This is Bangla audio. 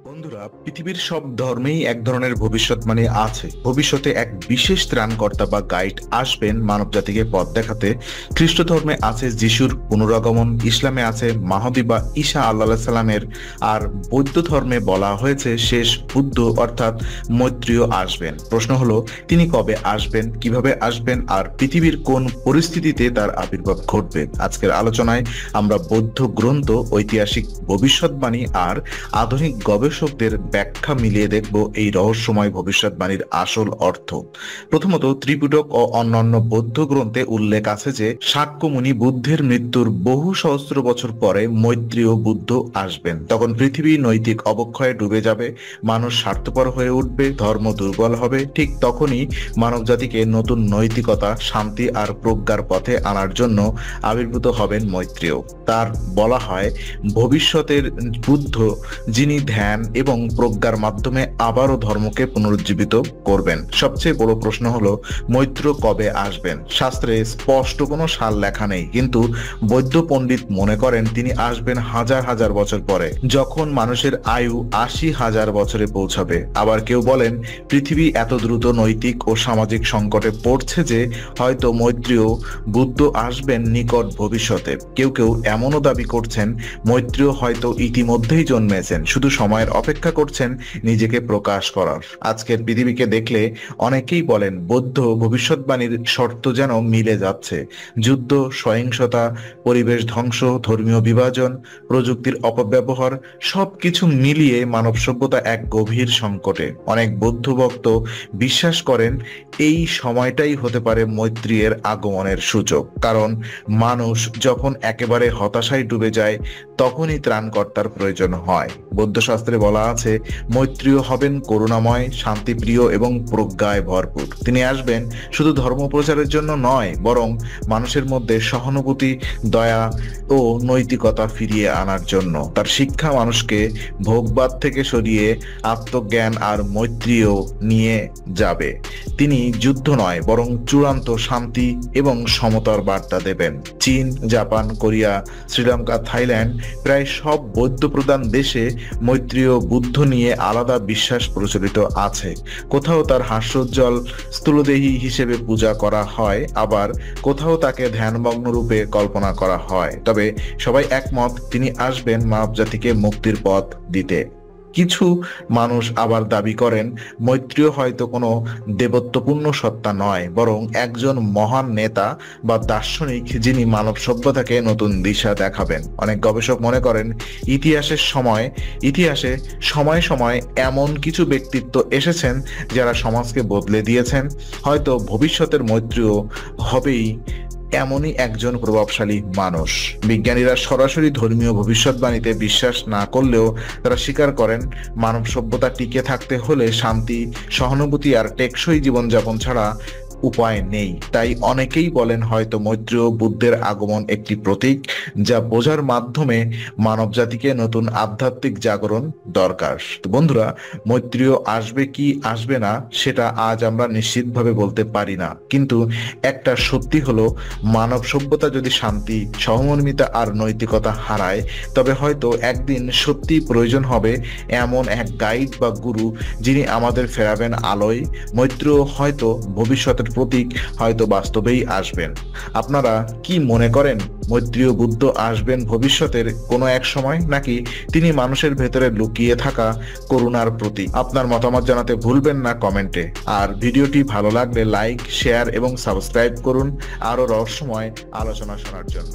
বন্ধুরা, পৃথিবীর সব ধর্মেই এক ধরনের ভবিষ্যৎবাণী আছে। ভবিষ্যতে এক বিশেষ ত্রাণকর্তা বা গাইড আসবেন মানবজাতিকে পথ দেখাতে। খ্রিস্ট ধর্মে আছে যিশুর পুনরাগমন, ইসলামে আছে মাহদী বা ঈসা আল্লাহ সাল্লামের, আর বৌদ্ধ ধর্মে বলা হয়েছে শেষ বুদ্ধ অর্থাৎ মৈত্রীয় আসবেন। প্রশ্ন হলো, তিনি কবে আসবেন, কিভাবে আসবেন, আর পৃথিবীর কোন পরিস্থিতিতে তার আবির্ভাব ঘটবে? আজকের আলোচনায় আমরা বৌদ্ধ গ্রন্থ, ঐতিহাসিক ভবিষ্যৎবাণী আর আধুনিক গবেষকদের ব্যাখ্যা মিলিয়ে দেখব এই রহস্যময় ভবিষ্যৎবাণীর আসল অর্থ। প্রথমত, ত্রিপিটক ও অন্যান্য বৌদ্ধ গ্রন্থে উল্লেখ আছে যে শাক্যমুনি বুদ্ধের মৃত্যুর বহু সহস্র বছর পরে মৈত্রীয় বুদ্ধ আসবেন। তখন পৃথিবী নৈতিক অবক্ষয়ে ডুবে যাবে, মানুষ স্বার্থপর হয়ে উঠবে, ধর্ম দুর্বল হবে। ঠিক তখনই মানবজাতিকে নতুন নৈতিকতা, শান্তি আর প্রজ্ঞার পথে আনার জন্য আবির্ভূত হবেন মৈত্রেয়। তার বলা হয় ভবিষ্যতের বুদ্ধ, যিনি ধ্যান এবং প্রজ্ঞার মাধ্যমে আবারও ধর্মকে পুনরুজ্জীবিত করবেন। সবচেয়ে বড় প্রশ্ন হলো, মৈত্র কবে আসবেন? শাস্ত্রে স্পষ্ট কোনো সাল লেখা নেই, কিন্তু বৌদ্ধ পণ্ডিত মনে করেন তিনি আসবেন হাজার হাজার বছর পরে, যখন মানুষের আয়ু ৮০,০০০ বছরে পৌঁছাবে। আবার কেউ বলেন পৃথিবী এত দ্রুত নৈতিক ও সামাজিক সংকটে পড়ছে যে হয়তো মৈত্রীয় বুদ্ধ আসবেন নিকট ভবিষ্যতে। কেউ কেউ এমনও দাবি করছেন মৈত্রীয় হয়তো ইতিমধ্যেই জন্মেছেন, শুধু সময়ের অপেক্ষা করছেন নিজেকে প্রকাশ করার। আজকের পৃথিবীকে দেখলে অনেকেই বলেন বৌদ্ধ ভবিষ্যৎবাণীর শর্ত যেন মিলে যাচ্ছে। যুদ্ধ, সহিংসতা, পরিবেশ ধ্বংস, ধর্মীয় বিভাজন, প্রযুক্তির অপব্যবহার, সবকিছু মিলিয়ে মানব সভ্যতা এক গভীর সংকটে। অনেক বৌদ্ধ ভক্ত বিশ্বাস করেন এই সময়টাই হতে পারে মৈত্রীয়ের আগমনের সূচক। কারণ মানুষ যখন একেবারে হতাশায় ডুবে যায়, তখনই ত্রাণকর্তার প্রয়োজন হয়। বৌদ্ধ শাস্ত্রে বলা আছে মৈত্রীয় হবেন করুণাময়, শান্তিপ্রিয় এবং প্রজ্ঞায় ভরপুর। তিনি আসবেন শুধু ধর্ম প্রচারের জন্য নয়, বরং মানুষের মধ্যে সহানুভূতি, দয়া ও নৈতিকতা ফিরিয়ে আনার জন্য। তার শিক্ষা মানুষকে ভোগবাদ থেকে সরিয়ে আত্মজ্ঞান আর মৈত্রীয় নিয়ে যাবে। তিনি যুদ্ধ নয়, বরং চূড়ান্ত শান্তি এবং সমতার বার্তা দেবেন। চীন, জাপান, কোরিয়া, শ্রীলঙ্কা, থাইল্যান্ড, প্রায় সব বৌদ্ধ প্রধান দেশে মৈত্রীয় বুদ্ধ নিয়ে আলাদা বিশ্বাস প্রচলিত আছে। কোথাও তার হাস্যোজ্জ্বল স্থূলদেহী হিসেবে পূজা করা হয়, আবার কোথাও তাকে ধ্যানমগ্ন রূপে কল্পনা করা হয়। তবে সবাই একমত তিনি আসবেন মানবজাতিকে মুক্তির পথ দিতে। কিছু মানুষ আবার দাবি করেন মৈত্রীয় হয়তো কোনো দেবত্বপূর্ণ সত্তা নয়, বরং একজন মহান নেতা বা দার্শনিক, যিনি মানব সভ্যতাকে নতুন দিশা দেখাবেন। অনেক গবেষক মনে করেন ইতিহাসে সময় সময় এমন কিছু ব্যক্তিত্ব এসেছেন যারা সমাজকে বদলে দিয়েছেন। হয়তো ভবিষ্যতের মৈত্রীয় হবেই এমনই একজন প্রভাবশালী মানুষ। বিজ্ঞানীরা সরাসরি ধর্মীয় ভবিষ্যৎবাণীতে বিশ্বাস না করলেও তারা স্বীকার করেন মানব সভ্যতা টিকে থাকতে হলে শান্তি, সহানুভূতি আর টেকসই জীবনযাপন ছাড়া উপায় নেই। তাই অনেকেই বলেন হয়তো মৈত্রীয় বুদ্ধের আগমন একটি প্রতীক, যা বোঝার মাধ্যমে মানবজাতিকে নতুন আধ্যাত্মিক জাগরণ দরকার। তো বন্ধুরা, মৈত্রীয় আসবে কি আসবে না সেটা আজ আমরা নিশ্চিতভাবে বলতে পারি না, কিন্তু একটা সত্যি হলো মানব সভ্যতা যদি শান্তি, সহমর্মিতা আর নৈতিকতা হারায়, তবে হয়তো একদিন সত্যি প্রয়োজন হবে এমন এক গাইড বা গুরু, যিনি আমাদের ফেরাবেন আলোয়। মৈত্রীয় হয়তো ভবিষ্যতের প্রতীক, হয়তো বাস্তবেই আসবেন। আপনারা কি মনে করেন মৈত্রীয় বুদ্ধ আসবেন ভবিষ্যতের কোনো এক সময়, নাকি তিনি মানুষের ভেতরে লুকিয়ে থাকা করুণার প্রতীক? আপনার মতামত জানাতে ভুলবেন না কমেন্টে। আর ভিডিওটি ভালো লাগলে লাইক, শেয়ার এবং সাবস্ক্রাইব করুন আরো রহস্যময় আলোচনা শোনার জন্য।